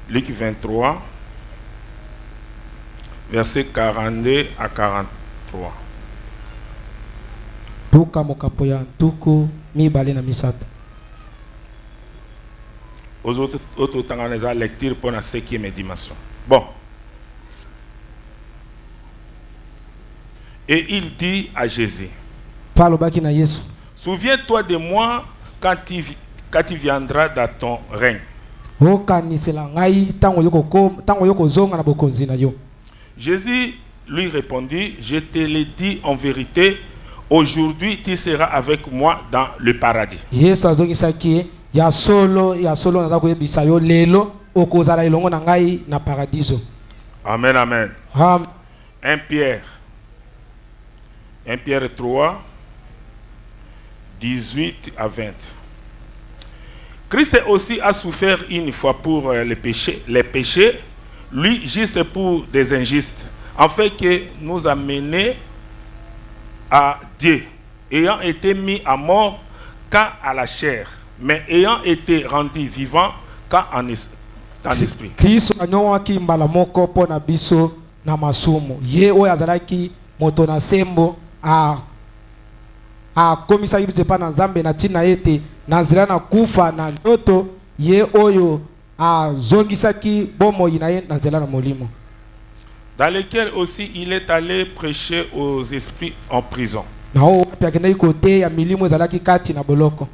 Luc 23, versets 42 à 43. Tuka mokapoya tuku mibale na misato. Aux autres lecture pour la 5e dimension. Bon. Et il dit à Jésus, souviens-toi de moi quand tu viendras dans ton règne. Jésus lui répondit, je te l'ai dit en vérité, aujourd'hui tu seras avec moi dans le paradis. Ya solo na kuyebisa yo lelo okozala ilongo na ngai na paradiso. Amen, amen. 1 Pierre 3, 18 à 20. Christ aussi a souffert une fois pour les péchés, lui juste pour des injustes, afin que nous amener à Dieu, ayant été mis à mort qu'à la chair, mais ayant été rendu vivant qu'en esprit. Kristo anyowaki mbala moko po na biso na masumu. Ye oyo azalaki moto na sembo a komisa yibite pa na Nzambe na tina ete na nzela na kufa na ndoto ye oyo zongisaki bomoi na ye na nzela na molimo. Dans lequel aussi il est allé prêcher aux esprits en prison. Na o akendaki kote ya milimo ezalaki kati na boloko.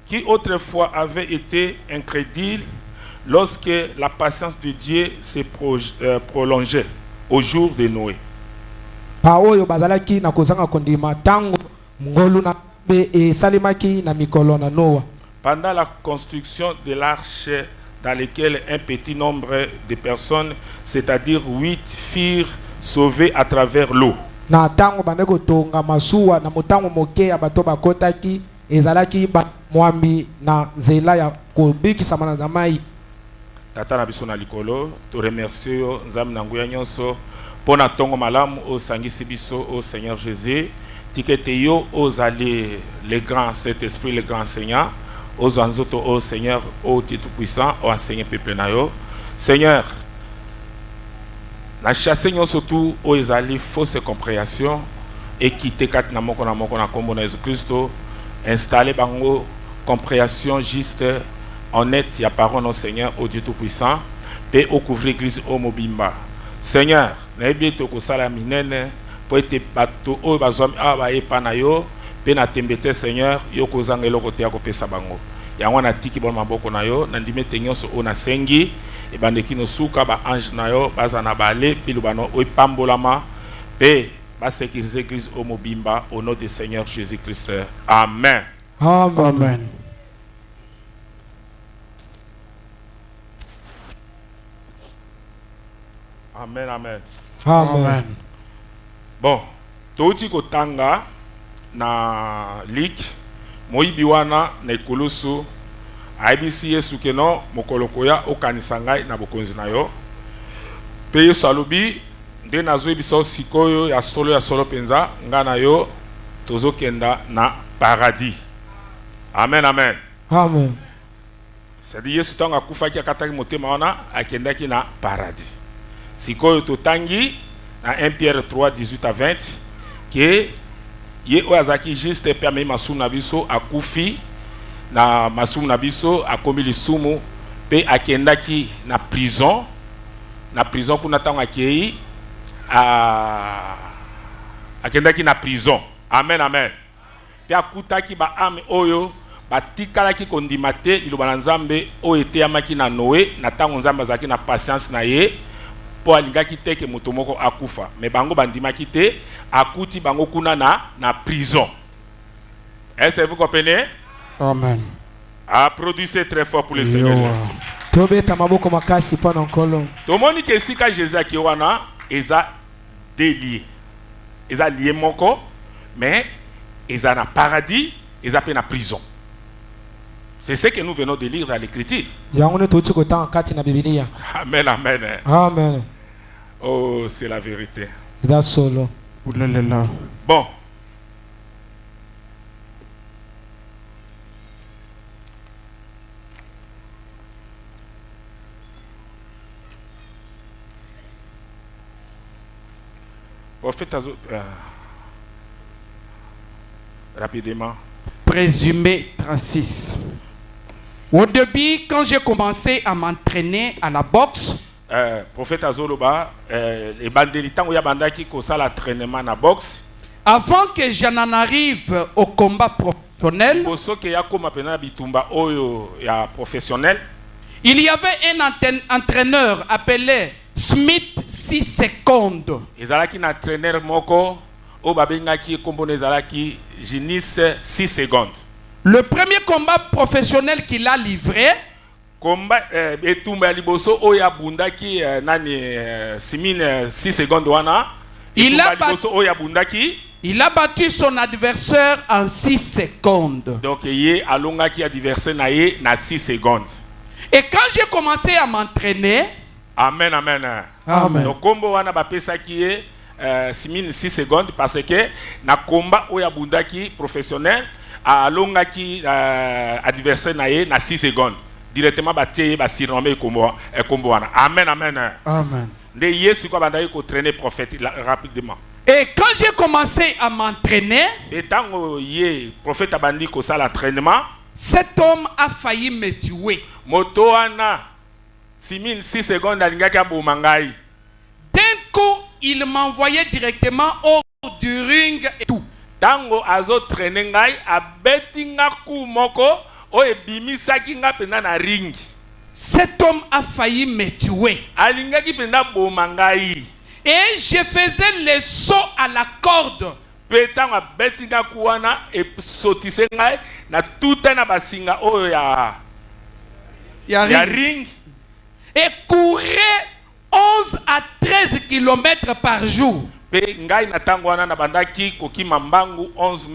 Qui autrefois avait été incrédule lorsque la patience de Dieu s'est prolongée au jour de Noé. Paoyo bazalaki na kozanga kondima tango ngolu na be salimaki na mikolo na Noa. Pendant la construction de l'arche dans laquelle un petit nombre de personnes, c'est-à-dire 8, furent sauvées à travers l'eau. Na tango bandeko tonga masuwa na motango moke ya bato bakotaki ezalaki ba mwambi na nzela ya kobikisa mana na mai. Tata na biso na likolo to remercie yo nzambe na nguya nyonso pona tongo malamu o sangisi biso au Seigneur Jésus tikete yo ozali le grand Saint-Esprit, le grand Seigneur aux anzoto au Seigneur au titre puissant au enseigner peuple na yo Seigneur na chasse nyonso tout o ezali fausse compréhension et quitter kat na moko na kombo na Jésus Christo installer bango compréhension juste honnête ya parole au Seigneur au Dieu tout puissant pe au couvrir l'église au mobimba Seigneur na ebieto ko sala minene po ete bato o bazwami aba epa na yo pe na tembete Seigneur yo ko zanga eloko te ya ko pesa bango yango na tiki bon maboko na yo na ndimete nyonso o na sengi e bandeki no suka ba ange na yo bazana bale pilubano o pambolama pe ba sécuriser l'église au mobimba au nom du Seigneur Jésus-Christ. Amen. Amen. Amen, amen. Amen. Bon, touti kotanga na lik moyibi wana na ekulusu aibisi Yesu keno mokolokoya okanisa ngai na bokonzi na yo pe Yesu alobi nde nazoyebisa sikoyo ya solo penza nga na yo tozokenda na paradis. Amen, amen. Amen. C'est-à-dire Yesu tanga kufaki akataki motema wana akendaki na paradis. Sikoyo totangi na 1 Pierre 3 18 à 20 que ye oazaki juste permet masumu na biso akufi na masumu na biso akomi lisumu pe akendaki na prison kuna tango akei akendaki na prison. Amen, amen. Pe akutaki ba ame oyo batikalaki kondima te liloba na Nzambe oyo eteyamaki na Noé na tango Nzambe azalaki na patience na ye po alingaki te ke moto moko akufa mais bango bandimaki te akuti bango kuna na prison. Est-ce que vous comprenez? Amen. Applaudissez très fort pour le Seigneur. Tobeta maboko makasi pa na nkolo. Tomoni ke sika Jésus aki wana eza délié. Eza lié moko mais eza na paradis, eza pe na prison. C'est ce que nous venons de lire dans l'écriture. Amen, amen. Amen. Oh, c'est la vérité. Bon. Prophète Azo, rapidement. Présumé 36. Au début, quand j'ai commencé à m'entraîner à la boxe, Prophète Azoloba, les bandelitan ou yabandaki kosa l'entraînement na boxe. avant que je n'en arrive au combat professionnel, il y avait un entraîneur appelé Smith 6 secondes. Ezalaki na entraîneur moko o babengaki kombo ezalaki Jinis 6 secondes. Le premier combat professionnel qu'il a livré, combat etumba liboso o ya bundaki nani Simine 6 secondes wana. Il a battu son adversaire en 6 secondes. Donc yé alongaki adversaire na ye na 6 secondes. Et quand j'ai commencé à m'entraîner, amen, amen. Amen. Donc combo wana bapesa ki ye Simine 6 secondes parce que na combat o ya bundaki professionnel alongaki adversaire na ye na 6 secondes. Directement batie ba surnommé combo wana. Amen, amen. Amen. De yesu ko bandaki ko traîner prophète rapidement. Et quand j'ai commencé à m'entraîner, et tant que prophète abandi ko ça l'entraînement, cet homme a failli me tuer. Moto wana Simine 6 secondes alingaki abomangai. D'un coup, il m'envoyait directement hors du ring et tout. Tango azo traîner ngai abeti nga ku moko o ebimisaki nga pena na ring. Cet homme a failli me tuer. Alingaki pena bomangai. Et je faisais le saut à la corde. Petanga betinga kuwana et sotise ngai na tuta na basinga oyo ya ring. Et courait 11 à 13 km par jour. Pe ngai na tango wana na bandaki kokima mbangu 11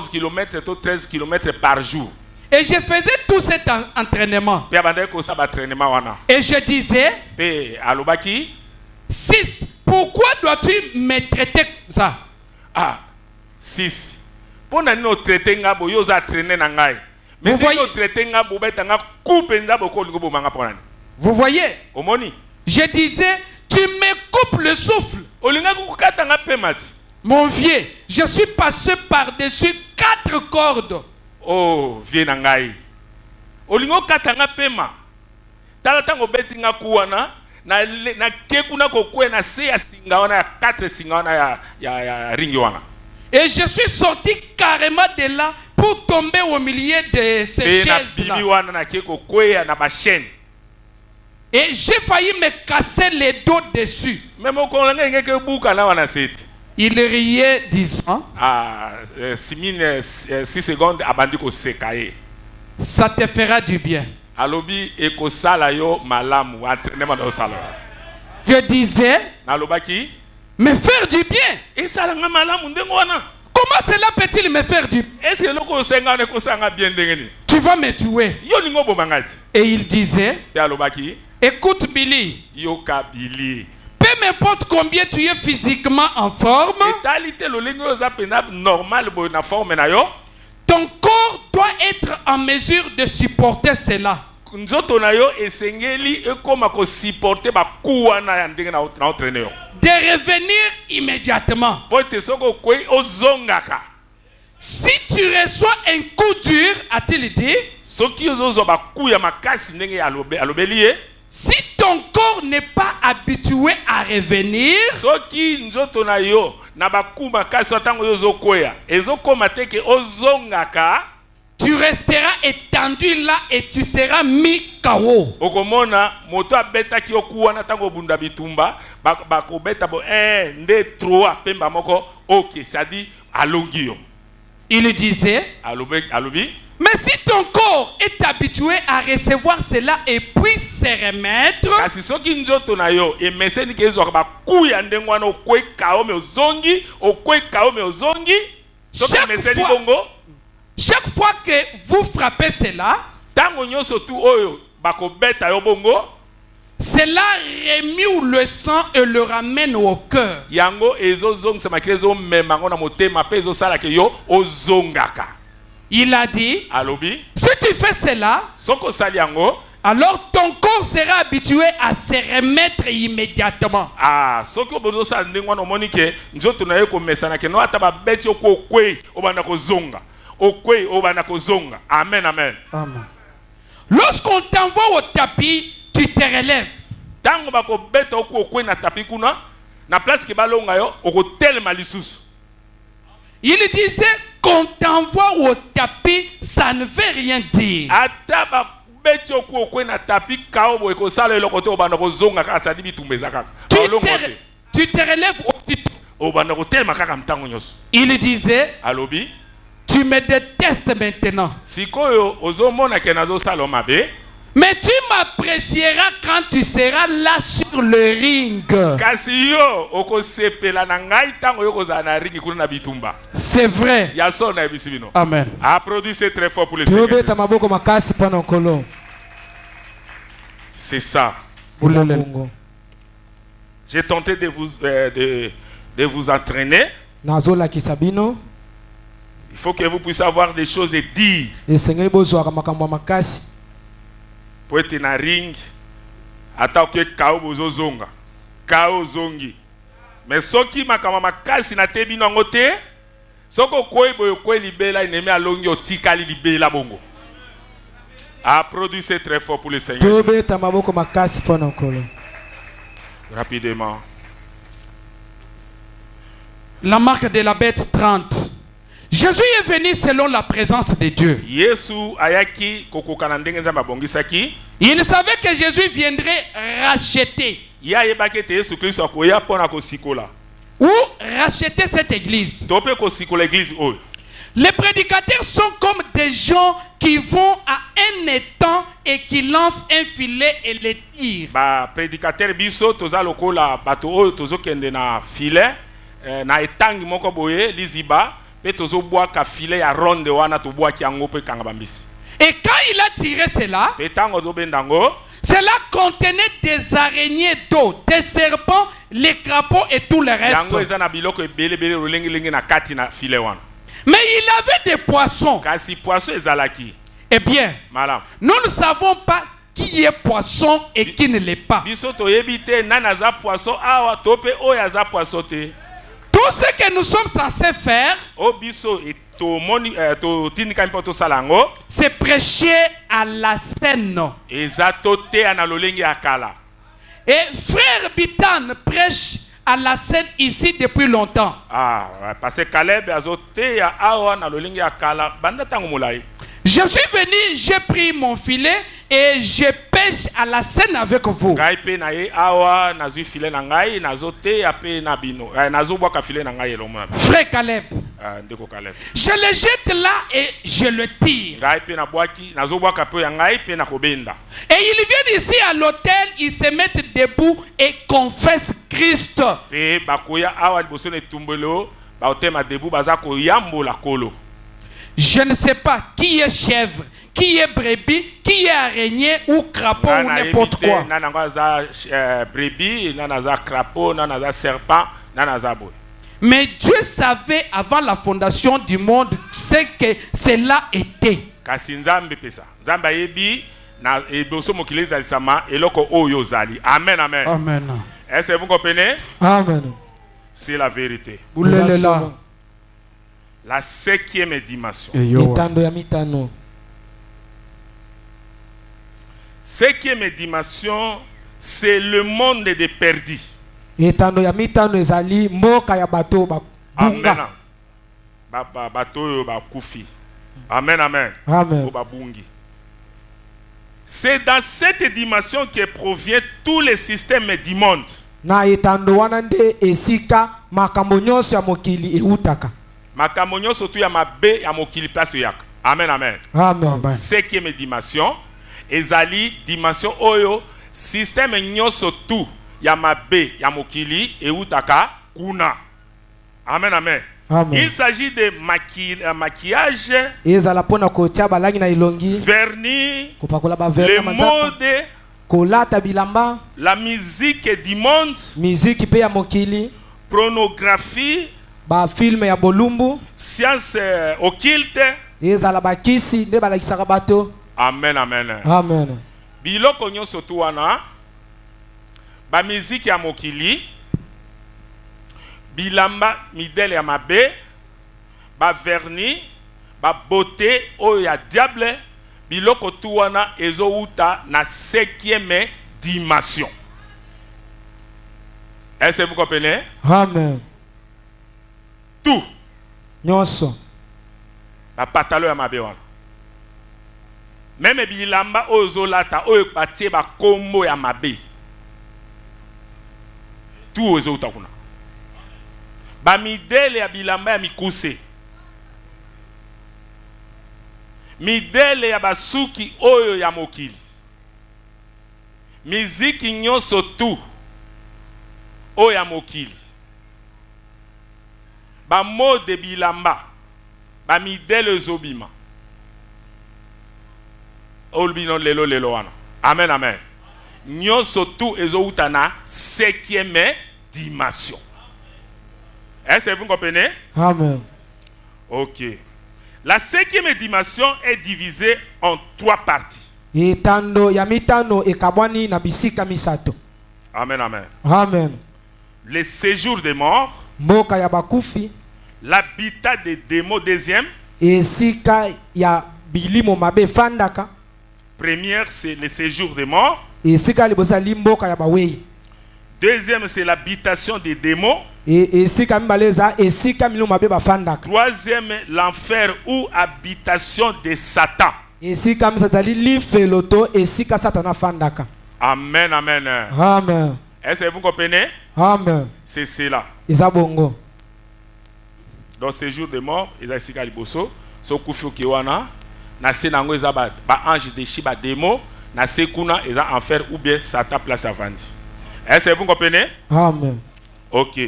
km to 13 km par jour. Et je faisais tout cet entraînement. Pe bandaki ko sa ba entraînement wana. Et je disais, pe alobaki 6, pourquoi dois-tu me traiter comme ça? Ah, 6. Pour nous traiter nga bo yo za traîner na ngai. Mais si nous traiter nga bo beta nga coupe nza boko lingo bo manga ponani. Vous voyez? Omoni. Je disais, tu me coupes le souffle. Olinga kukata nga pemati. Mon vieux, je suis passé par-dessus 4 cordes. Oh, vieux na ngai. Olingo kata nga pema. Tala tango beti nga kuwana. Na kekuna kokwe na se ya singa wana ya 4 singa wana ya ringi wana. Et je suis sorti carrément de là pour tomber au milieu de ces chaises là. Wana na keko kwe na ba chaîne. Et j'ai failli me casser les dos dessus. Même au kolanga ngeke buka na wana seti. Il riait disant, Simine 6 secondes abandi ko sekaye. Ça te fera du bien. Alobi ekosala yo malamu entraînement do sala. Je disais, nalobaki me faire du bien. Et sala nga malamu ndengo wana. Comment cela peut-il me faire du bien? Est-ce que loko senga ne kosanga bien ndengeni? Tu vas me tuer. Yo lingo bomangati. Et il disait, et alobaki, écoute Billy. Yoka Billy. Peu m'importe combien tu es physiquement en forme. Etalité lo lingo za pena normal bo na forme na yo. Ton corps doit être en mesure de supporter cela. Nzoto na yo esengeli ekoma ko supporter ba kuwa na ndenge na entraîner yo. De revenir immédiatement. Pote soko koi ozongaka. Si tu reçois un coup dur, a-t-il dit, soki ozozo ba kuya makasi ndenge alobelie. Si ton corps n'est pas habitué à revenir, soki nzoto na yo na ba ku makasi atango yo zokoya ezokoma te ke ozongaka. Tu resteras étendu là et tu seras mis KO. Okomona moto abeta ki okuwana tango bunda bitumba bako beta bo 1 2 3 pemba moko OK ça dit alongi yo. Il disait alobi mais si ton corps est habitué à recevoir cela et puis se remettre, kasi soki nzoto na yo emeseni ke ezo ba kuya ndengwana okwe KO me ozongi okwe KO me ozongi soki emeseni bongo. Chaque fois que vous frappez cela, cela remue le sang et le ramène au cœur. Il a dit, si tu fais cela, alors ton corps sera habitué à se remettre immédiatement. Ah, ce que vous avez dit, on monique, nous avons ko mesana ke no ataba beti ko kwe obana ko zonga. Okwe obana ko zonga. Amen, amen. Amen. Lorsqu'on t'envoie au tapis, tu te relèves. Tango bako beta ko kwe na tapis kuna, na place ke balonga yo, oko telema lisusu. Il disait qu'on t'envoie au tapis, ça ne veut rien dire. Ataba beti ko kwe na tapis kaobo eko sala eloko te obana ko zonga ka sa dibi tumbeza kaka. Tu te relèves aussitôt. Obana ko telema kaka mtango nyoso. Il disait, Alobi, tu me détestes maintenant. sikoyo ozomona ke nazo sala mabe. Mais tu m'apprécieras quand tu seras là sur le ring. Kasi yo okosepela na ngai tango yo kozala na ringi kuna na bitumba. C'est vrai. Ya so na bisibino. Amen. Applaudissez très fort pour le Seigneur. tobeta maboko makasi mpona nkolo. C'est ça. Eza bongo. J'ai tenté de vous entraîner. nazolakisa bino Il faut que vous puissiez avoir des choses et dire. esengeli bozwaka makambo ya makasi Pour être na ring. Ata oke kao bozo zonga. Kao zongi. Mais soki makama makasi na te bino ngo te. Soko koi boyo koi libela ineme alongi otikali libela bongo. Applaudissez très fort pour le Seigneur. tobeta maboko makasi mpona nkolo. Rapidement. La marque de la bête 30. Jésus est venu selon la présence de Dieu. Yesu ayaki kokokana ndenge nzambe abongisaki. Il savait que Jésus viendrait racheter Ya yebaki te Yesu Kristo akoya pona kosikola. ou racheter cette église. Tope kosikola église oyo. Les prédicateurs sont comme des gens qui vont à un étang et qui lancent un filet et les tirent. Ba prédicateur biso toza lokola bato oyo tozokende na filet na etangi moko boye liziba pe tozobwaka filet ya ronde wana tobwaki yango pe kanga bambisi. Et quand il a tiré cela, Pe tango zobendango cela contenait des araignées d'eau, des serpents, les crapauds et tout le yango reste. eza na biloko ebele lolengi na kati na filet wana. Mais il avait des poissons. Kasi poisson ezalaki. Eh bien, Malam. nous ne savons pas qui est poisson et qui ne l'est pas. Biso toyebi te nana za poisson awa tope oyo aza poisson te. Tout ce que nous sommes censés faire, O biso et to moni to tindika mpoto salango c'est prêcher à la scène. ezato te ana lolengi akala. Et frère Bitan prêche à la scène ici depuis longtemps. Ah, parce que Caleb azote ya awa na lolengi akala banda tango mulai. Je suis venu, j'ai pris mon filet et je pêche à la scène avec vous. Ngai pe na ye awa nazui filet na ngai nazote ya pe na bino. Nazobwaka filet na ngai elomona. Frère Caleb, Ndeko Caleb. je le jette là et je le tire. Ngai pe na bwaki nazobwaka pe ya ngai pe na kobenda. Et ils viennent ici à l'hôtel, ils se mettent debout et confessent Christ. Pe bakoya awa liboso ne tumbelo ba otema debu baza ko yambola kolo. Je ne sais pas qui est chèvre, qui est brebis, qui est araignée ou crapaud ou n'importe quoi. Nana za brebis, nana za crapaud, nana za serpent, nana za boy. Mais Dieu savait avant la fondation du monde ce que cela était. Kasi nzambe pesa. Nzambe ayebi na eboso mokili ezalisama eloko oyo zali. Amen, amen. Amen. Est-ce que vous comprenez? Amen. C'est la vérité. Boulelela. La 5e dimension. etando ya mitano. 5e dimension, c'est le monde des perdus. etando ya mitano ezali mboka ya bato Amen. babunga. Bato oyo bakufi. Amen, amen. Amen. O babungi. C'est dans cette dimension que provient tous les systèmes du monde. na etando wana nde esika makambo nyonso ya mokili eutaka. Makambo nyonso tu ya mabe ya mokili place yaka. Amen, amen. Amen. 5e dimension, ezali dimension oyo système nyonso tu ya mabe ya mokili eutaka kuna. Amen, amen. Amen. Il s'agit de maquillage, ezala pona kotia balangi na ilongi, vernis, kopakola ba le verre na manzapa, mode, kolata bilamba, la musique du monde, miziki pe ya mokili, pornographie, ba filme ya bolumbu, science occulte. ezala bakisi nde balakisaka bato. Amen, amen. Amen. biloko nyonso tu wana ba miziki ya mokili bilamba midele ya mabe ba vernis ba beauté oyo ya diable biloko tu wana ezouta na 5e dimension. Est-ce que vous comprenez? Amen. Tout. Nyonso. Ba patalo ya mabe wana. Même bilamba oyo zolata oyo batie ba kombo ya mabe. Tout ezouta kuna. Ba midele ya bilamba ya mikuse. Midele ya basuki oyo ya mokili. Miziki nyonso tu oyo ya mokili. Ba mode bilamba. Ba midele zobima. Olbino lelo wana. Amen, amen. Nyonso tu ezouta na 5e dimension. Est-ce que vous comprenez? Amen. Ok. La 5e dimension est divisée en 3 parties. Itando ya mitano ekabwani na bisika misato. Amen, amen. Amen. Le séjour des morts, Mboka ya bakufi, l'habitat des démons, 2e. esika ya bilimo mabe fandaka. Première, c'est le séjour des morts. Esika libosa limboka ya bawei. 2e, c'est l'habitation des démons. Esika mibaleza esika milimo mabe bafandaka. 3e, l'enfer ou habitation de Satan. Esika misatali lifeloto esika satana fandaka. Amen, amen. Amen. Est-ce que vous comprenez? Amen. C'est cela. Ezabongo. Dans ce jour de mort, ils ont esika liboso, so kufu kiwana, na se nango eza ba ange de shiba démon, na se kuna eza enfer ou bien Satan place à vendre. Est-ce que vous comprenez? Amen. Ok.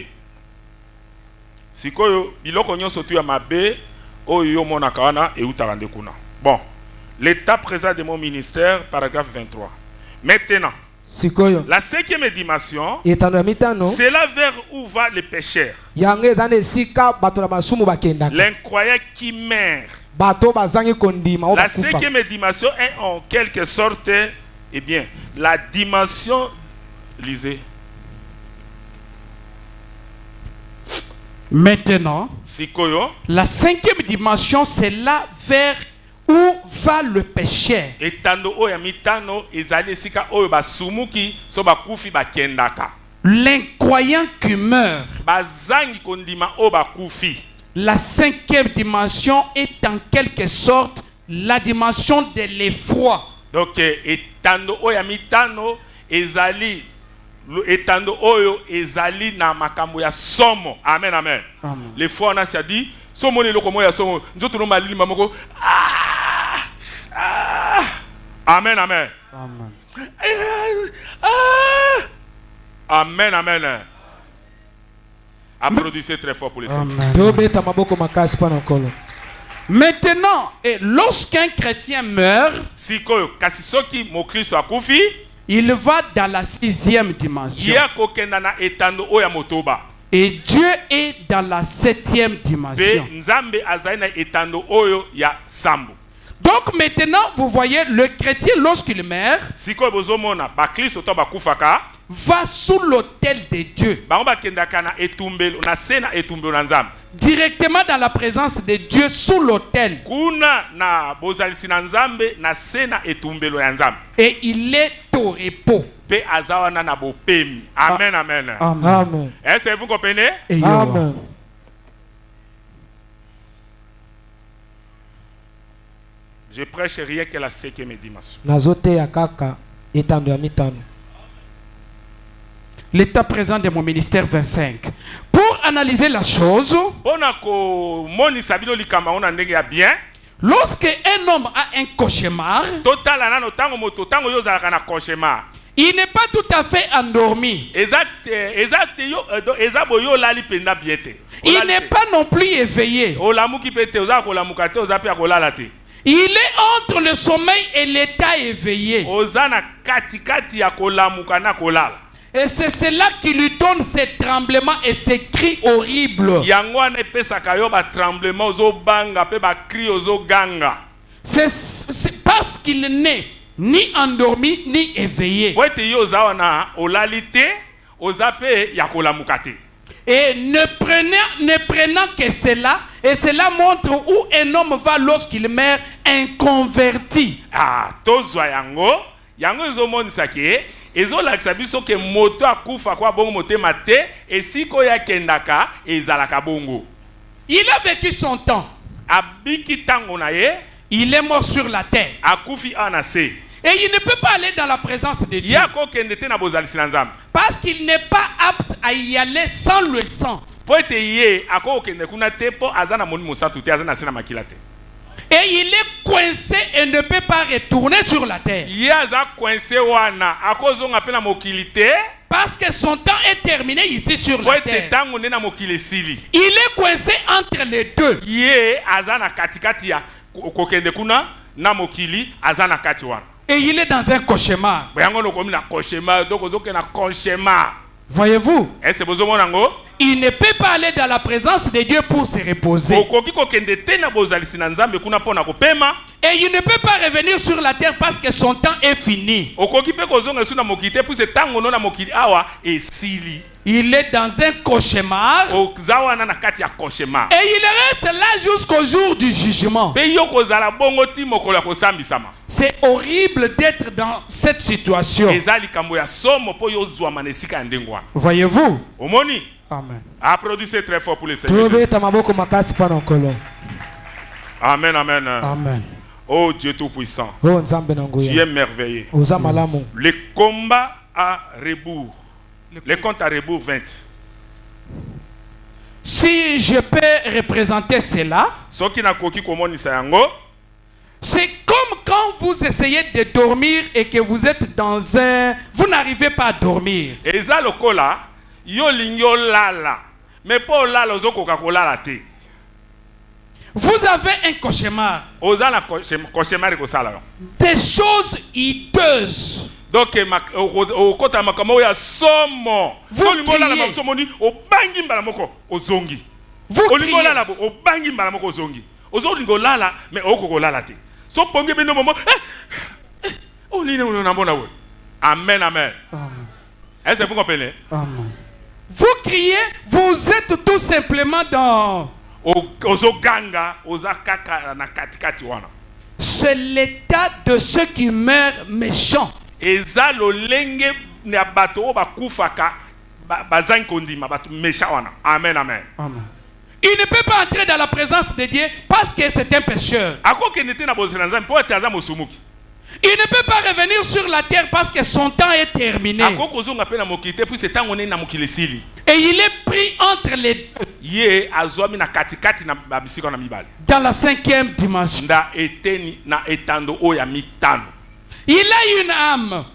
Sikoyo biloko nyonso tu ya mabe oyo yo mona kawana e utarande kuna. Bon. L'état présent de mon ministère, paragraphe 23. Maintenant, Sikoyo. la 5e dimension, Etando ya mitano. c'est là vers où va le pécheur. Yango ezana esika bato na masumu bakendaka. L'incroyant qui meurt. Bato bazangi kondima o La bakufa. 5e dimension est en quelque sorte, eh bien, la dimension, lisez. Maintenant, Sikoyo, la 5e dimension, c'est là vers où va le péché. etando oya mitano ezali esika oyo basumuki so bakufi bakendaka. L'incroyant qui meurt. Bazangi kondima oyo bakufi. La 5e dimension est en quelque sorte la dimension de l'effroi. Donc etando oya mitano ezali etando oyo ezali na makambo ya somo. Amen, amen. Amen. Les fois on a dit somo ne lokomo ya somo nzoto no malili mamoko. Amen, amen. Amen. Amen, amen. Applaudissez très fort pour les Seigneurs. Tobeta maboko makasi pana nkolo. Maintenant, et lorsqu'un chrétien meurt, Sikoyo kasi soki mo Kristo akufi, il va dans la 6e dimension. ya kokenda na etando oya motoba. Et Dieu est dans la 7e dimension. Pe nzambe azali na etando oyo ya sambo. Donc maintenant, vous voyez, le chrétien, lorsqu'il meurt, Sikoyo bozomona ba Kristo to bakufaka, va sous l'autel de Dieu. bango bakendaka na etumbelo na sena etumbelo na nzambe. Directement dans la présence de Dieu, sous l'autel. Kuna na bozalisi na nzambe na sena etumbelo ya nzambe. Et il est au repos. Pe azawana na bopemi. Amen, amen. Amen. Est-ce que vous comprenez? Amen. Je prêche rien que la 5e dimension. Nazote ya kaka etando ya mitano. L'état présent de mon ministère 25. Pour analyser la chose, Bonako moni sabino likama ona ndenge ya bien. lorsque un homme a un cauchemar, Total nano tango moto tango yo zalaka na cauchemar. il n'est pas tout à fait endormi. Exact yo ezabo yo lali penda biete. Il n'est pas non plus éveillé. Olamuki pete oza ko lamuka te oza pia ko lala te. Il est entre le sommeil et l'état éveillé. Oza na kati ya ko lamuka na ko lala. Et c'est cela qui lui donne ces tremblements et ces cris horribles. Yango wana epesaka yo ba tremblement ozo banga pe ba cri ozo ganga. C'est parce qu'il n'est ni endormi, ni éveillé. Po ete yo oza wana olali te, oza pe ya kolamuka te. Et ne prenant que cela, et cela montre où un homme va lorsqu'il meurt inconverti. Ah, tozwa yango ezomonisa ke ezolakisa biso ke moto akufa kwa bongo motema te, esiko ya kendaka ezalaka bongo. Il a vécu son temps. Abiki tango na ye, Il est mort sur la terre. akufi anase. Et il ne peut pas aller dans la présence de Dieu. Yako kende te na bozalisi na Nzambe. Parce qu'il n'est pas apte à y aller sans le sang. Po ete ye ako kende kuna te po azana moni musantu te, azana sina makila te. Et il est coincé et ne peut pas retourner sur la terre. Ye aza coincé wana, ako zonga pe na mokili te. Parce que son temps est terminé ici sur Po la ete terre. tango nde na mokili esili. Il est coincé entre les deux. Ye azana katikati ya kokende kuna na mokili, azana kati wana. Et il est dans un cauchemar. Boyango no komi na cauchemar, donc ozoke na cauchemar. Voyez-vous? Est-ce bozo monango? Il ne peut pas aller dans la présence de Dieu pour se reposer. Okoki kokende te na bozalisi na Nzambe kuna pona kopema. Et il ne peut pas revenir sur la terre parce que son temps est fini. Okoki pe kozonga su na mokili te, puis tango no na mokili awa esili. Il est dans un cauchemar. Ozawana na kati ya cauchemar. Et il reste là jusqu'au jour du jugement. Pe yo kozala bongo ti mokolo ya kosambisama. C'est horrible d'être dans cette situation. Eza likambo ya somo po yo zwa manesika ya ndengwa. Voyez-vous? Omoni? Amen. Applaudissez très fort pour le Seigneur. tobeta maboko makasi pana nkolo. Amen, amen. Amen. Oh Dieu tout-puissant, Oh Nzambe na tu nguya. es merveilleux. Oza malamu. Le combat à rebours. Le compte à rebours 20. Si je peux représenter cela, Soki na koki komonisa yango, c'est comme quand vous essayez de dormir et que vous êtes dans un... Vous n'arrivez pas à dormir. eza lokola yo lingi olala, mais po olala ozokoka kolala te. Vous avez un cauchemar. Oza na cauchemar ekosala yo. Des choses hideuses. Donc okota makambo ya somo. Vous So lingi olala criez. masomo ni obangi mbala moko ozongi. Vous Olingi criez. olala bo obangi mbala moko ozongi. Ozolingi olala mais okoko olala te. So pongi bino momo. Olini na mbona we. Amen, amen. Amen. Est-ce que vous comprenez? Amen. Vous criez, vous êtes tout simplement dans... Ozoganga, ozakaka na katikati wana. C'est l'état de ceux qui meurent méchants. Eza lolenge na bato bakufaka bazangi kondima bato méchant wana. Amen, amen. Amen. Il ne peut pas entrer dans la présence de Dieu parce que c'est un pécheur. Ako kenete na bozela nzambe po ete aza mosumuki. Il ne peut pas revenir sur la terre parce que son temps est terminé. Ako kozonga pe na mokili te puis c'est tango ne na mokili sili. Et il est pris entre les deux. Ye azwami na katikati na babisika na mibale. Dans la 5e dimension. Nda eteni na etando oya mitano. Il a une âme.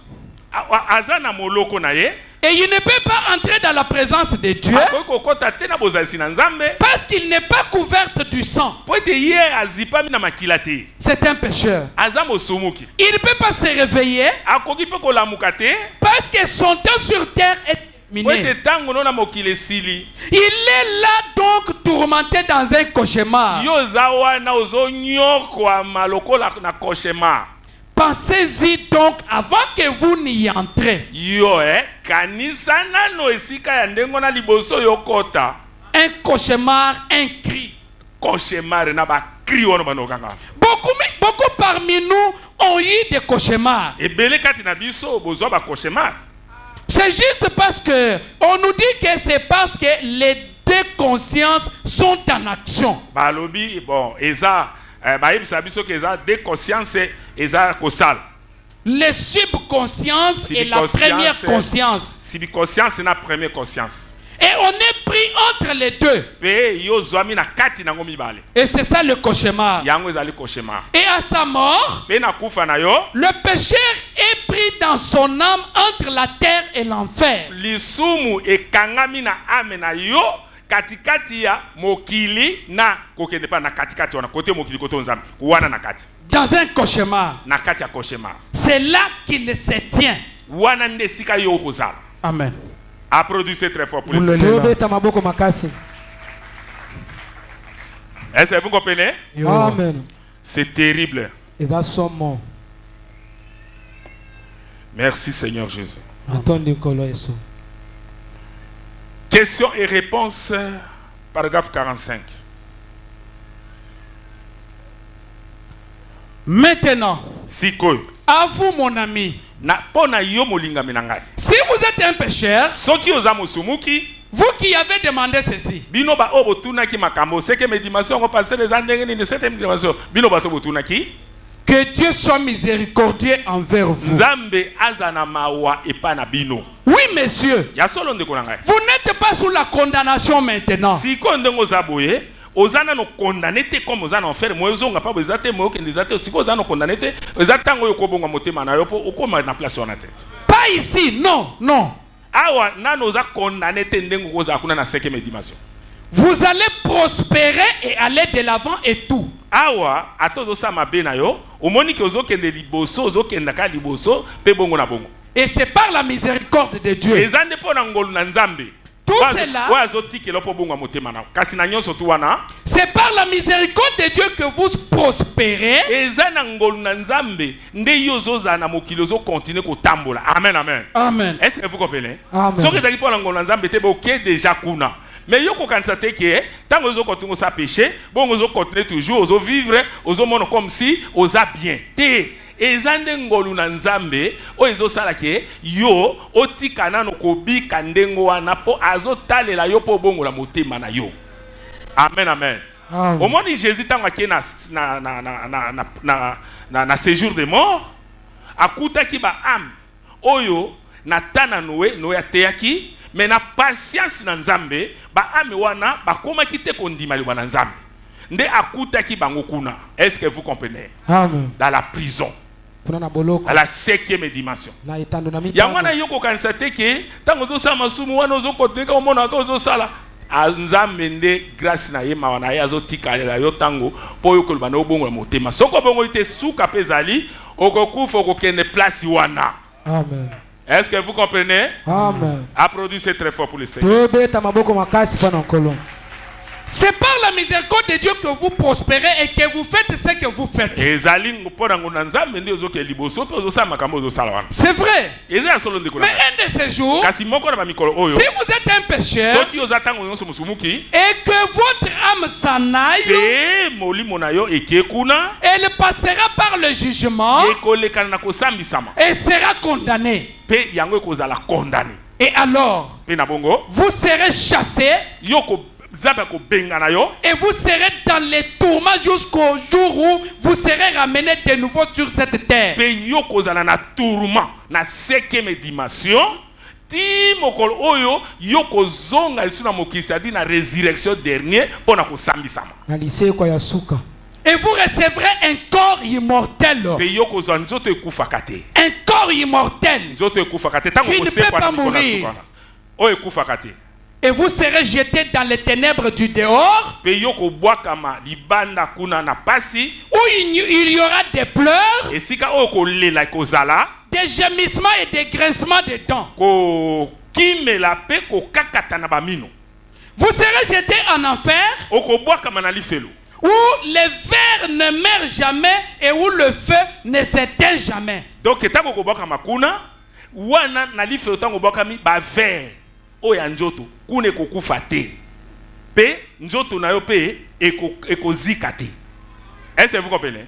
Aza na moloko na ye. Et il ne peut pas entrer dans la présence de Dieu Ako kokota te na bozalisi na nzambe. parce qu'il n'est pas couvert du sang. Po ete ye azipami na makila te. C'est un pécheur. Aza mosumuki. Il ne peut pas se réveiller Akoki pe kolamuka te. parce que son temps sur terre est Po terminé. ete tango no na mokili esili. Il est là donc tourmenté dans un cauchemar. Yo za wana ozonyokwama lokola na cauchemar. Pensez-y donc avant que vous n'y entrez. Yo kanisa nano esika ya ndengo na liboso yokota. Un cauchemar, un cri. Cauchemar na ba cri wana banokanga. Beaucoup parmi nous ont eu des cauchemars. Ebele kati na biso bozwa ba cauchemar. C'est juste parce que on nous dit que c'est parce que les deux consciences sont en action. Balobi bon eza bayebisa biso ke eza de conscience eza kosala. Les subconsciences et la première conscience. Sibi conscience na première conscience. Et on est pris entre les deux. Pe yo zwami na kati nango mibale. Et c'est ça le cauchemar. Yango ezali cauchemar. Et à sa mort, Pe na kufa na yo, le pécheur est pris dans son âme entre la terre et l'enfer. lisumu ekangami na ame na yo katikati ya mokili na kokende pa na katikati wana kote mokili kote nzambe wana na kati. Dans un cauchemar. Na kati ya cauchemar. C'est là qu'il se tient. Wana nde sika yo kozala. Amen. Applaudissez très fort pour le Seigneur. tobeta maboko makasi. Est-ce que vous comprenez? Amen. C'est terrible. Eza somo. Merci Seigneur Jésus. atondi nkolo Yesu. Questions et réponses, paragraphe 45. Maintenant, Sikoyo. à vous mon ami, Na pona yo molinga minangai. si vous êtes un pécheur, Soki ozamo sumuki, vous qui avez demandé ceci, bino ba obotuna ki makambo, c'est que mes dimensions ont passé les années de cette dimension. Bino ba obotuna ki. que Dieu soit miséricordieux envers vous. Nzambe azana mawa epana bino. Oui, messieurs, Ya solo ndeko nangai. vous n'êtes pas sous la condamnation maintenant. Siko ndongo zaboye, ozana no condamné te comme ozana enfer, mo ezonga pa bezate mo ke ndezate siko ozana no condamné te, ezatango yo kobonga motema na yo po okoma na place wana te. Pas ici, non, non. Awa nano za condamné te ndengo koza kuna na 5e dimension. Vous allez prospérer et aller de l'avant et tout. Awa atozo sama be na yo, omoni ke ozokende liboso, ozokenda ka liboso pe bongo na bongo. Et c'est par la miséricorde de Dieu. Ezande po na ngolu na Nzambe. Tout cela, c'est par la miséricorde de Dieu que vous prospérez. Amen, amen. Amen. Est-ce que vous comprenez? Amen. Ce que vous avez pour l'Nzambe, c'est déjà kuna. Mais yo ko kansate que tant que vous continuez à pécher, bon vous continuez toujours, vous vivre, vous monde comme si vous a bien. Ezande ngolu na Nzambe o ezosala ke yo otikana no kobika ndengo wana po azotalela yo po bongo la motema na yo. Amen, amen. Au moment où Jésus tanga ke na séjour de mort akuta ki ba am oyo na tana noe ateyaki mais na patience na Nzambe ba ame wana ba koma kite kondima liba na Nzambe nde akuta ki bango kuna. Est-ce que vous comprenez? Amen. Dans la prison, à la 5e dimension. Yamana yoko kansate ke tango zo sama sumu wana zo koteka omona ka zo sala Nzambe nde grâce na ye mawana ya zo tikalela yo tango po yoko bana obongo motema soko bongo ite suka pezali okokufa okokende place wana. Amen. Est-ce que vous comprenez? Amen. Applaudissez très fort pour le Seigneur. C'est par la miséricorde de Dieu que vous prospérez et que vous faites ce que vous faites. C'est vrai. Mais un de ces jours, si vous êtes un pécheur et que votre âme s'en aille, elle passera par le jugement et sera condamnée. Et alors, vous serez chassé et vous serez dans les tourments jusqu'au jour où vous serez ramené de nouveau sur cette terre. Et vous recevrez un corps immortel. Un corps immortel qui ne peut pas mourir. Et vous serez jetés dans les ténèbres du dehors, où il y aura des pleurs, des gémissements et des grincements de dents. Vous serez jetés en enfer, où les vers ne meurent jamais et où le feu ne s'éteint jamais. Donc, oya njoto kune kokufa te pe njoto na yo pe ekozika te. Est-ce que vous comprenez?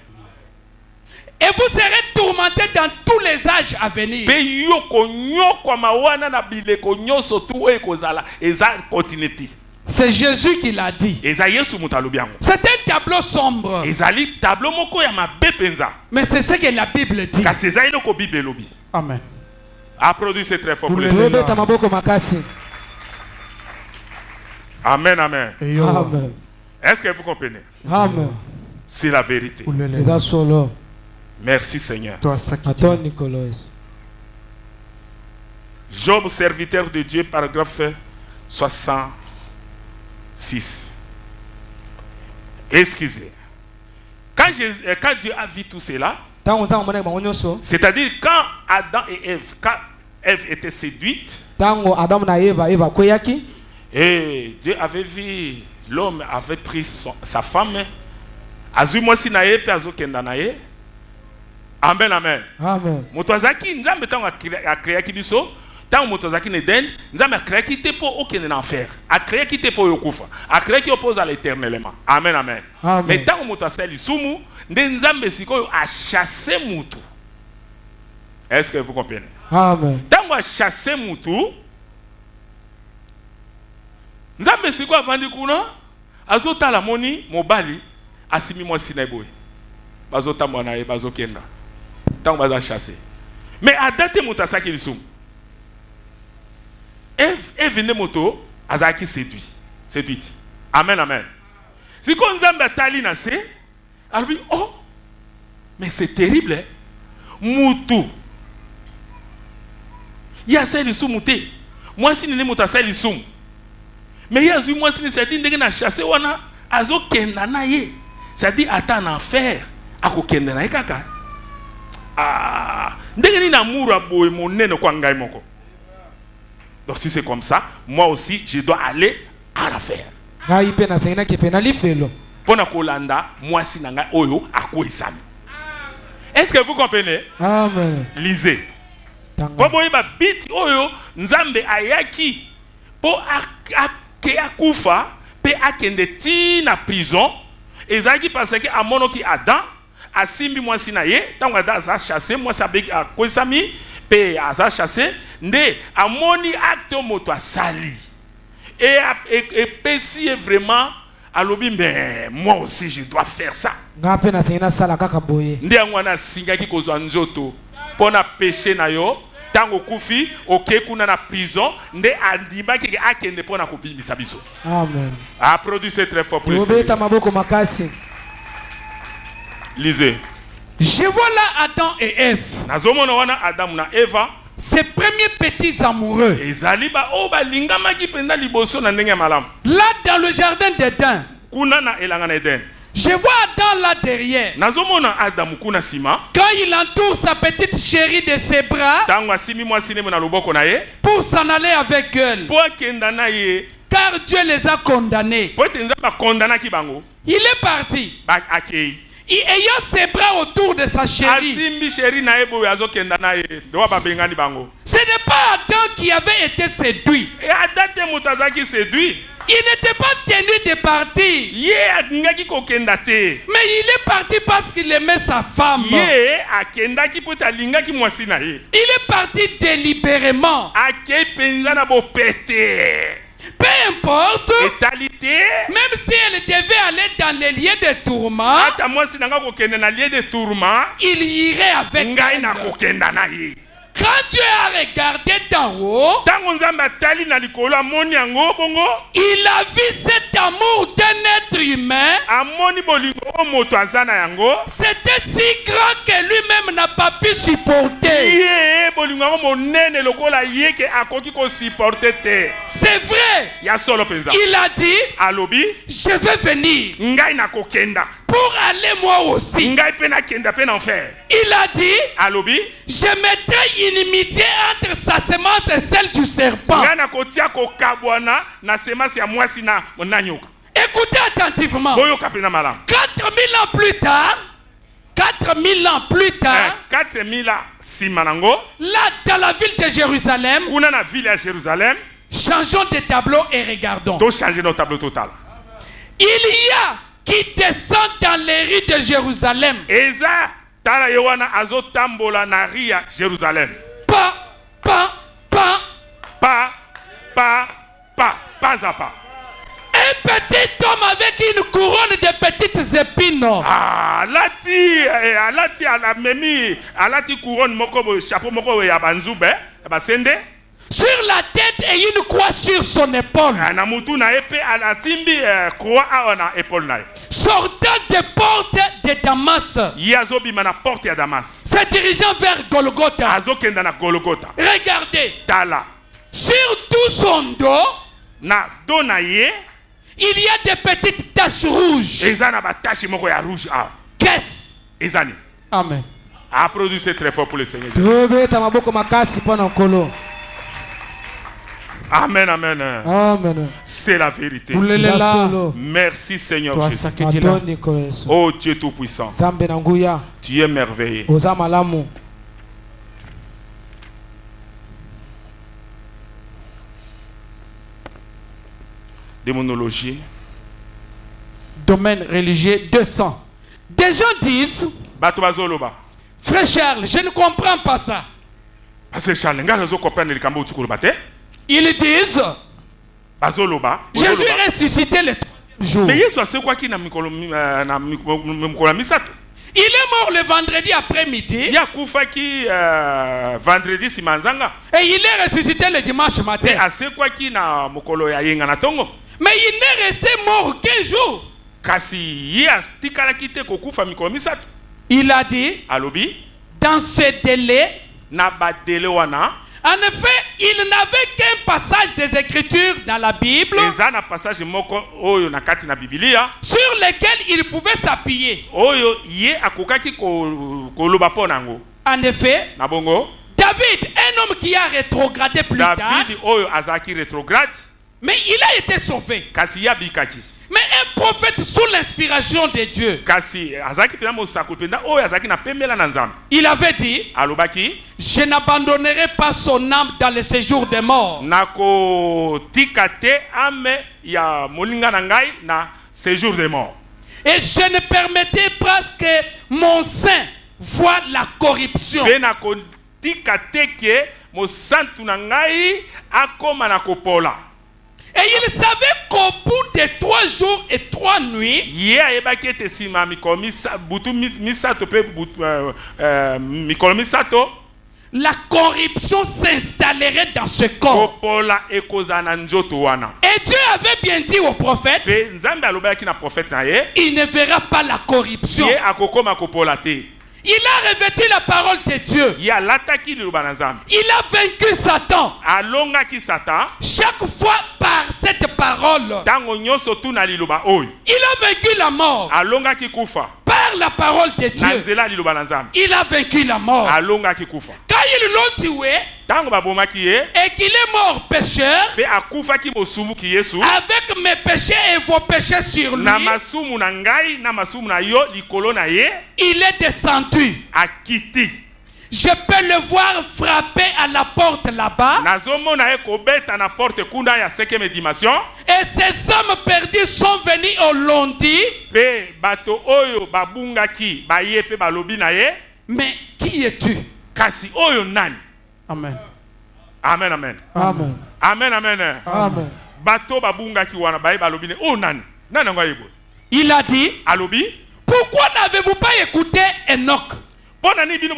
Et vous serez tourmentés dans tous les âges à venir. Pe yoko nyoko mawana na bileko nyoso tu ekozala eza continuité. C'est Jésus qui l'a dit. C'est un tableau sombre. Mais c'est ce que la Bible dit. Amen. Applaudissez très fort pour le Seigneur. Amen, amen. Amen. Est-ce que vous comprenez? Amen. C'est la vérité. Merci Seigneur. Job, serviteur de Dieu, paragraphe 66. Excusez. Quand Dieu a vu tout cela, c'est-à-dire quand Adam et Ève, quand Ève était séduite, et Dieu avait vu l'homme avait pris sa femme, Amen, amen. Amen. Motozaki, nzambe tango a créé kibiso, tango motozaki neden, nzambe a créé qui te pour aucun enfer, a créé qui te pour yokufa, a créé qui oppose à l'éternellement. Amen, amen. Amen. Mais tango motosali sumu, nzambe siko a chassé mutu. Est-ce que vous comprenez? Amen. Tango a chassé mutu, nzambe siko avandi kuna, azota la moni mobali, asimi mwasi na eboy. Bazota mwana e bazokenda. Tant qu'on va chasser. Mais à date motasaki lisum. Et vient moto azaki séduit. Amen, amen. Si qu'on zamba tali na se, alors oh, mais c'est terrible. Hein? Moutou. Il y a ça lisum mouté. Moi si n'est motasaki lisum. Mais il y a eu moi si n'est dit ndenge na chasser wana azo kenda na ye. Ça dit attends en enfer. Ako kenda na kaka. Ndenge ni namour aboye monene kwa ngai moko. Donc si c'est comme ça, moi aussi je dois aller à l'affaire. Ngai pe na sengena ke pe na lifelo. Pona kolanda mwasi na ngai oyo akoisami. Est-ce que vous comprenez? Amen. Lisez. Kwa boye ba biti oyo nzambe ayaki po akufa pe akende ti na prison ezaki parce que amonoki Adam asimbi mwasi na ye tango aza chassé mwasi a koisami pe aza chassé nde amoni acte moto asali et pesi vraiment alobi mais moi aussi je dois faire ça ngape na sengena sala kaka boye nde ngwana singaki kozwa nzoto pona péché na yo tango kufi oke kuna na prison nde andimaki akende pona kobimisa biso. Amen. Applaudissez très fort pour le Seigneur. Maboko makasi. Lisez. Je vois là Adam et Ève. Nazomona wana Adam na Eva. Ces premiers petits amoureux. Ezali ba o ba lingamaki penda liboso na ndenge malam. Là dans le jardin d'Éden. Kuna na elanga na Eden. Je vois Adam là derrière. Nazomona Adam kuna sima. Quand il entoure sa petite chérie de ses bras. Tango asimi mwasi ne na loboko na ye. Pour s'en aller avec elle. Po kenda na ye. Car Dieu les a condamnés. Po tenza ba condamna ki bango. Il est parti. Ba akei. Et ayant ses bras autour de sa chérie. Asimbi chérie na ebo yazo kenda na ye. Do ba bengani bango. Ce n'est pas Adam qui avait été séduit. Et Adam mutazaki séduit. Il n'était pas tenu de partir. Mais il est parti parce qu'il aimait sa femme. Il est parti délibérément. Peu importe, même si elle devait aller dans les lieux de tourment, il irait avec elle. Quand Dieu a regardé d'en haut, il a vu cet amour d'un être humain. C'était si grand que lui-même n'a pas pu supporter. C'est vrai. Il a dit, je vais venir pour aller moi aussi. Il a dit, je mettrai une inimitié entre sa semence et celle du serpent. Écoutez attentivement. 4000 ans plus tard, 4000 ans, là dans la ville de Jérusalem, changeons de tableau et regardons. Il y a qui descend dans les rues de Jérusalem. Pas à pas. Un petit homme avec une couronne de petites épines. Sur la tête et une croix sur son épaule. Sortant des portes de Damas. Se dirigeant vers Golgotha. Regardez. Sur tout son dos, il y a des petites taches rouges. Qu'est-ce? Amen. Applaudissez très fort pour le Seigneur. Amen, amen. Amen. C'est la vérité. Merci Seigneur Jésus. Oh Dieu Tout-Puissant. Tu es merveilleux. Démonologie. Domaine religieux 200. Des gens disent, Frère Charles, je ne comprends pas ça. Ils disent, Jésus est ressuscité le jour. Il est mort le vendredi après-midi. Et il est ressuscité le dimanche matin. Mais il n'est resté mort qu'un jour. Il a dit, dans ce délai, en effet, il n'avait qu'un passage des Écritures dans la Bible sur lequel il pouvait s'appuyer. En effet, David, un homme qui a rétrogradé plus tard, mais il a été sauvé. Mais un prophète sous l'inspiration de Dieu, il avait dit, je n'abandonnerai pas son âme dans le séjour des morts. Et je ne permettais pas que mon sein voie la corruption. Et il savait qu'au bout de 3 jours et 3 nuits, la corruption s'installerait dans ce corps. Et Dieu avait bien dit au prophète, il ne verra pas la corruption. Il a revêtu la parole de Dieu. Il a vaincu Satan. Chaque fois par cette parole, il a vaincu la mort. Par la parole de Dieu, il a vaincu la mort. Quand ils l'ont tué et qu'il est mort pécheur, avec mes péchés et vos péchés sur lui, il est descendu. Je peux le voir frapper à la porte là-bas. Et ces hommes perdus sont venus au lundi. Mais qui es-tu? Amen. Amen, amen. Amen. Amen, amen. Amen. Il a dit, pourquoi n'avez-vous pas écouté Enoch? Pourquoi n'aviez-vous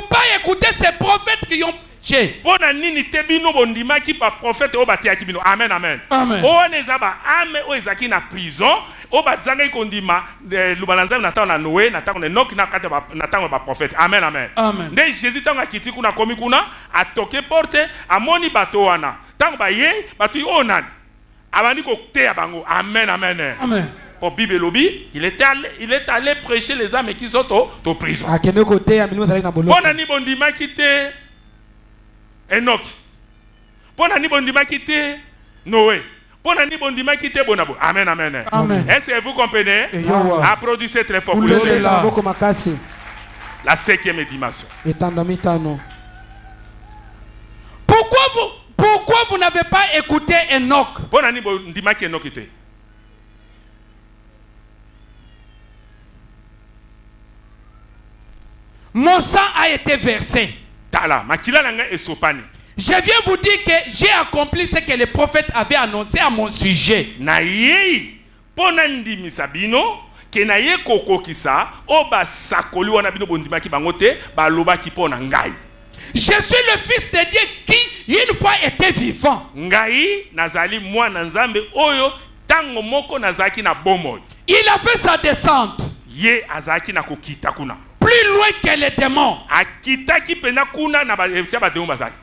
pas écouté ces prophètes qui ont péché? Amen, amen. Amen. Amen, amen. Amen. Jésus tanga kiti kuna komi kuna atoke porte amoni bato wana tanga ba ye bato onan abandi ko te bango. Amen, amen. Amen. Pour Bible lobby, il est allé prêcher les âmes qui sont au prison. Bonani bondima kite Enoch. Bonani bondima kite Noé. Bonani bondima kite Bonabo. Amen, amen. Amen. Est-ce que vous comprenez? Applaudissez très fort pour le Seigneur. La 5e dimension. Pourquoi vous n'avez pas écouté Enoch? Bonani bondima ki Enoch kite. Mon sang a été versé. Je viens vous dire que j'ai accompli ce que les prophètes avaient annoncé à mon sujet. Je suis le fils de Dieu qui une fois était vivant. Il a fait sa descente plus loin que les démons,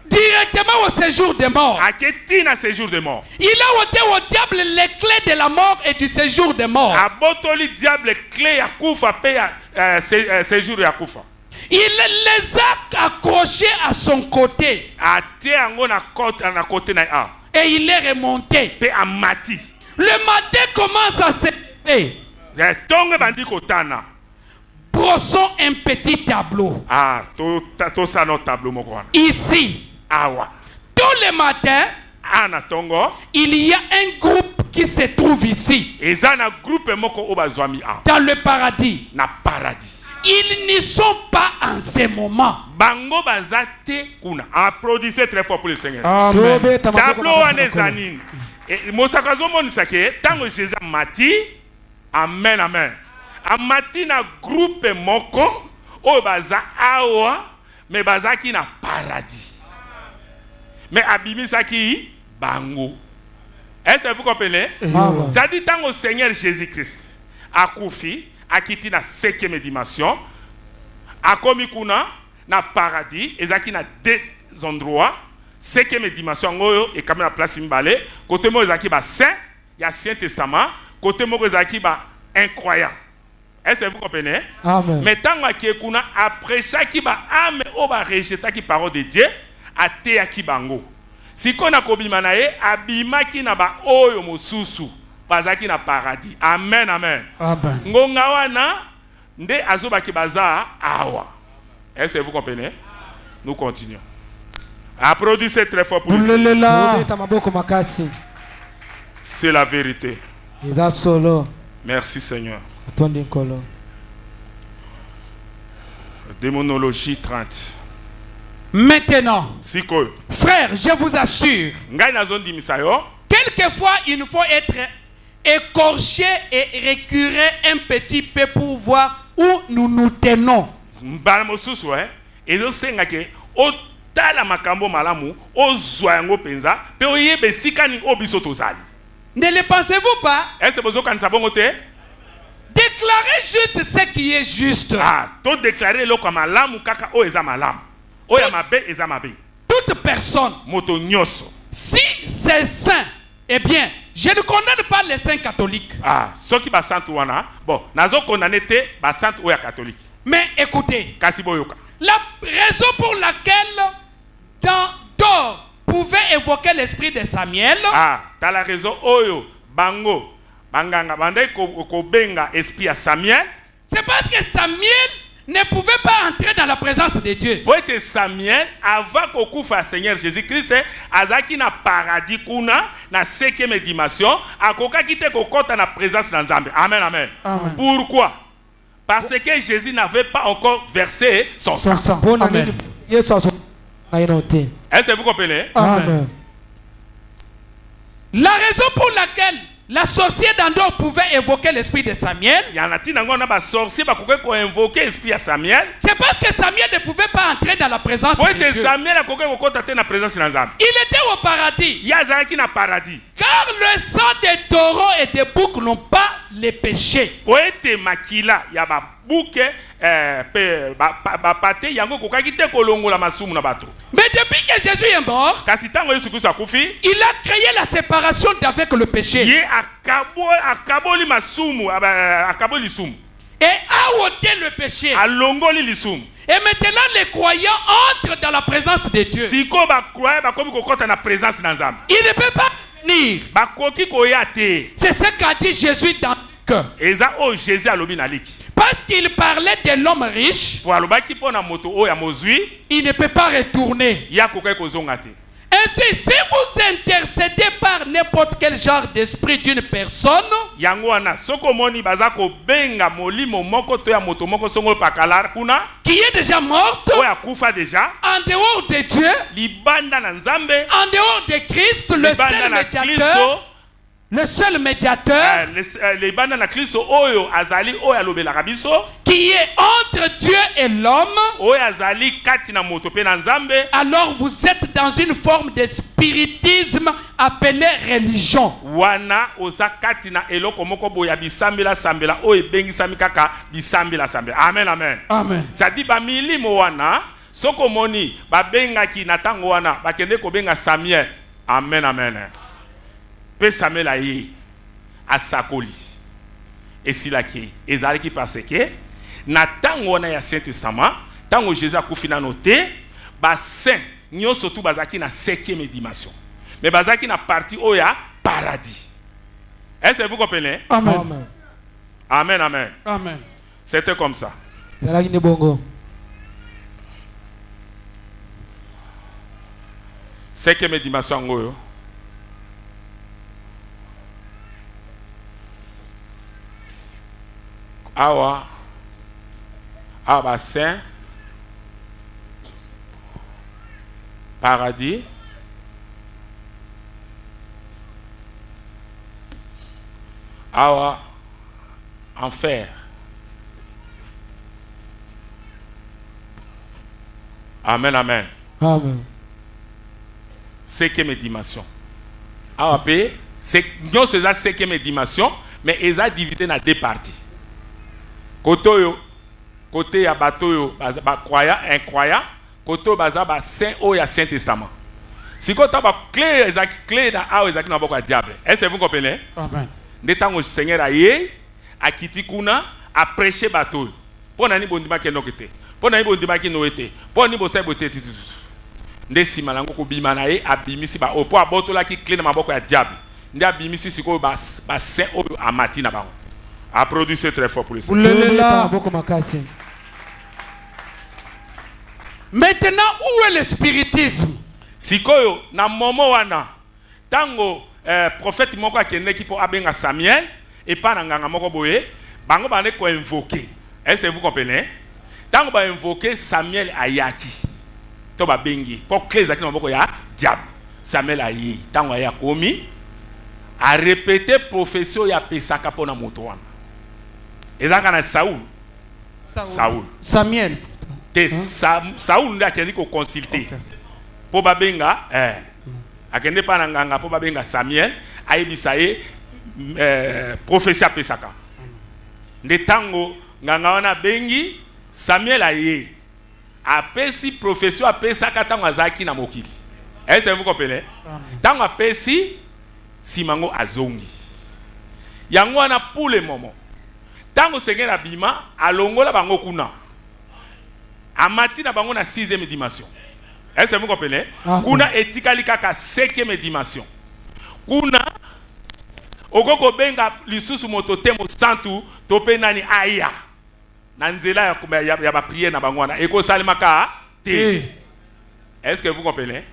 directement au séjour des morts. Il a ôté au diable les clés de la mort et du séjour des morts. Il les a accrochés à son côté. Et il est remonté. Le matin commence à se lever. Brossons un petit tableau. Ici. Tous les matins, il y a un groupe qui se trouve ici. Dans le paradis. Ils n'y sont pas en ce moment. Bango bazate kuna. Applaudissez très fort pour le Seigneur. Amen. Tableau anezanine. Mosakazo monisake tango Jésus mati. Amen amen. Amati na groupe moko o baza awa me bazaki na paradis. Mais abimisaki bango. Est-ce que vous comprenez? Ça dit tango Seigneur Jésus-Christ akufi akiti na 5e dimension akomi kuna na paradis ezaki na 2 endroits 5e dimension ngoyo et comme la place mbale côté mo ezaki ba saint ya Saint Testament côté mo ezaki ba incroyant. Est-ce que vous comprenez? Amen. Mais tant que kuna après chaque ba âme o ba rejeter qui parole de Dieu ate aki bango si kona kobima na ye abima ki na ba oyo mosusu bazaki na paradis. Amen amen. Amen. Ngonga wana nde azobaki baza awa. Est-ce que vous comprenez? Nous continuons. Applaudissez très fort pour le c'est la vérité. Merci Seigneur. Démonologie 30. Maintenant, Siko. frère, je vous assure, quelquefois il faut être écorché et récurer un petit peu pour voir où nous nous tenons. Ne le pensez-vous pas? Déclarez juste ce qui est juste. Toute personne, si c'est saint, eh bien, je ne condamne pas les saints catholiques. Mais écoutez, la raison pour laquelle dans Dor pouvait évoquer l'esprit de Samuel, t'as la raison, bango, banganga, bandai ko benga esprit à Samuel, c'est parce que Samuel ne pouvait pas entrer dans la présence de Dieu. Pour être Samuel, avant qu'on couvre le Seigneur Jésus-Christ, azaki na paradis kuna na 5e dimension, akoka kite kokota na présence dans Nzambe. Amen amen. Amen. Pourquoi? Parce que Jésus n'avait pas encore versé son sang. Amen. Est-ce que vous comprenez? Amen. La raison pour laquelle la sorcière d'Andor pouvait évoquer l'esprit de Samuel, c'est parce que Samuel ne pouvait pas entrer dans la présence de Dieu. Il était au paradis. Car le sang des taureaux et des boucs n'ont pas les péchés. Mais depuis que Jésus est mort, il a créé la séparation d'avec le péché. Et a ôté le péché. Et maintenant les croyants entrent dans la présence de Dieu. Il ne peut pas venir. C'est ce qu'a dit Jésus dans le cœur. Parce qu'il parlait de l'homme riche, il ne peut pas retourner. Ainsi, si vous intercédez par n'importe quel genre d'esprit d'une personne, qui est déjà morte, en dehors de Dieu, en dehors de Christ, le seul médiateur qui est entre Dieu et l'homme, alors vous êtes dans une forme de spiritisme appelée religion. Amen, amen. Amen. Ça dit sokomoni babengaki na tango wana bakende kobenga Samuel. Amen, amen. Pe Samuel aye asakoli esilaki ezalaki parce que na tango wana ya Saint Testament tango Jésus akufi na noté saint nyo surtout bazaki na 5e dimension. Mais bazaki na partie oya paradis. Est-ce que vous comprenez? Amen. Amen, amen. Amen. C'était comme ça. Zalaki ni bongo. 5e dimension ngoyo. Awa saint paradis awa enfer. Amen, amen. Amen. 5e dimension. Awa pe nous c'est la 5e dimension, mais ils ont divisé dans 2 parties. Côté ya bato yo ba croyant incroyant, côté baza ba saint o ya Saint Testament. Si côté ba clé na a ezaki na boko diable. Est-ce que vous comprenez? Amen. Ndetango Seigneur aye akiti kuna a prêcher bato. Pona ni bondima ke nokete. Pona ni bondima ke noete. Pona ni bosa bote titu. Ndesi malango ko bima na ye abimisi ba opo abotola ki clé na maboko ya diable. Ndi abimisi siko ba saint o amati na bango. Applaudissez très fort pour le Seigneur. Maintenant, où est le spiritisme? Sikoyo, na momo wana, tango prophète moko akende ki po abenga Samuel, et pas na nganga moko boye, bango bande ko invoquer. Est-ce que vous comprenez? Tango ba invoquer Samuel ayaki. To ba bengi, po clé zaki na moko ya diable. Samuel ayi, tango aya komi, a répéter prophétie ya pesaka pona moto wana. Ezaka na Saoul. Samuel. Saoul ndi akendi ko consulter. Po babenga akende pa na nganga po babenga Samuel ayebisa ye prophétie apesaka. Nde tango nganga wana bengi Samuel aye apesi prophétie apesaka tango azaki na mokili. Est-ce que vous comprenez? Tango apesi simango azongi. Yango wana pour le moment. Tango Seigneur abima alongola bango kuna. Amati na bango na 6e dimension. Est-ce que vous comprenez? Kuna etikali kaka 5e dimension. Kuna okoko benga lisusu moto temo santu tope nani aya. Na nzela ya ba prière na bango wana eko salimaka te. Est-ce que vous comprenez?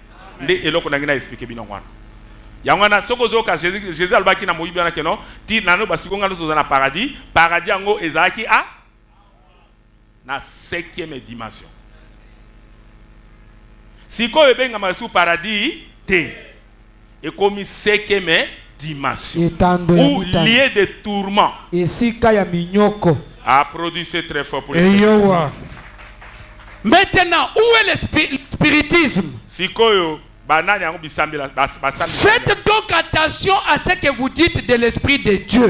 Nde eloko na ngina expliquer bino wana. Yangwana soko zoka Jésus albaki na moyibi wana keno ti nano basikonga to na paradis yango ezaki a na 5e dimension. Siko ebenga masu paradis te ekomi 5e dimension ou lieu de tourment. Esika ya minyoko. Applaudissez très fort pour Maintenant, où est le spiritisme? Sikoyo faites donc attention à ce que vous dites de l'Esprit de Dieu.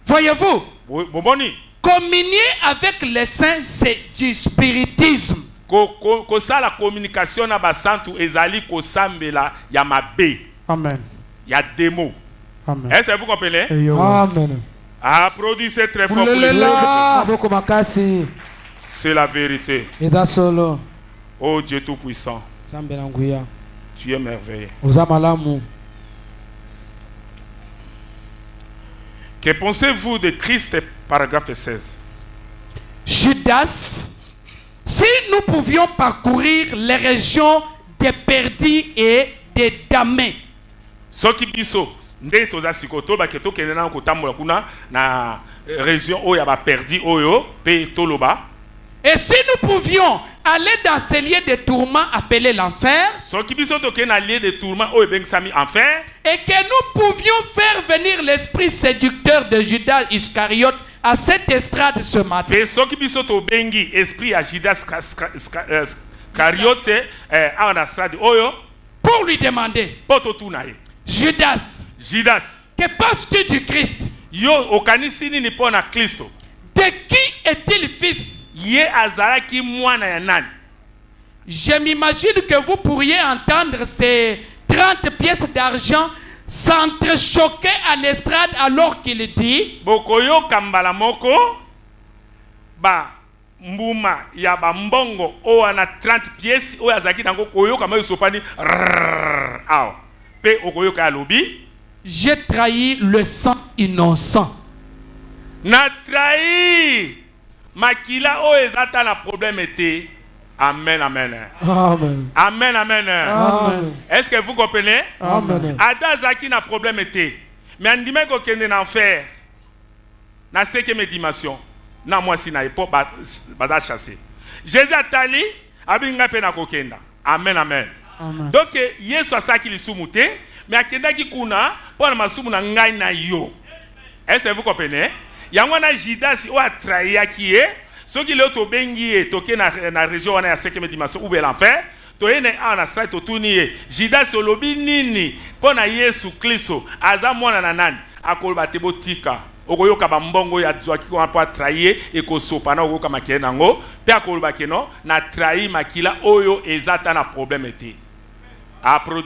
Voyez-vous, communier avec les saints, c'est du spiritisme. La communication na basantu ezali kosambela ya mabe. Amen. Ya démo. Amen. Est-ce que vous comprenez? Amen. Applaudissez très fort pour les. C'est la vérité. Oh Dieu Tout-Puissant, tu es merveilleux. Que pensez-vous de Christ, paragraphe 16? Judas, si nous pouvions parcourir les régions des perdus et des damnés. Soki biso nde toza sikoto ba keto kenena ko tambola kuna na région oyo ba perdu oyo pe toloba. Et si nous pouvions aller dans ces lieux de tourment appelés l'enfer, soki biso to kena lieu de tourment oyo bengsami enfer, et que nous pouvions faire venir l'esprit séducteur de Judas Iscariote à cette estrade ce matin. Et soki biso to bengi esprit à Judas Iscariote à la estrade oyo pour lui demander, Judas, que penses-tu du Christ? Yo okanisi nini pona Kristo? De qui est-il fils? Ye azalaki mwana ya nani? Je m'imagine que vous pourriez entendre ces 30 pièces d'argent s'entrechoquer à l'estrade alors qu'il dit bokoyo kambala moko ba mbuma ya ba mbongo o ana 30 pièces o azaki nango koyo kama yosopani aw pe okoyo ka lobi j'ai trahi le sang innocent. Na trahi makila o ezata na problème était. Amen, amen. Amen. Amen, amen. Amen. Est-ce que vous comprenez? Amen. Ada zaki na problème était. Mais andime ko kende na enfer. Na 5e dimension. Na moi si na époque bada chasser. Jésus atali abinga pe na kokenda. Amen, amen. Amen. Donc Yesu asaki lisumuté, mais akenda ki kuna pour na masumu na ngai na yo. Est-ce que vous comprenez? Yango na Judas o atrahi akié. Ce qui est au bengi toke na région wana ya 5e dimension ou l'enfer to ene ana straight to tuni Judas olobi nini pona Yesu Kristo aza mwana na nani akoloba te botika okoyoka ba mbongo ya zwaki ko pa trahir e ko sopa na okoka makele nango pe akoloba keno na trahir makila oyo ezata na problème te a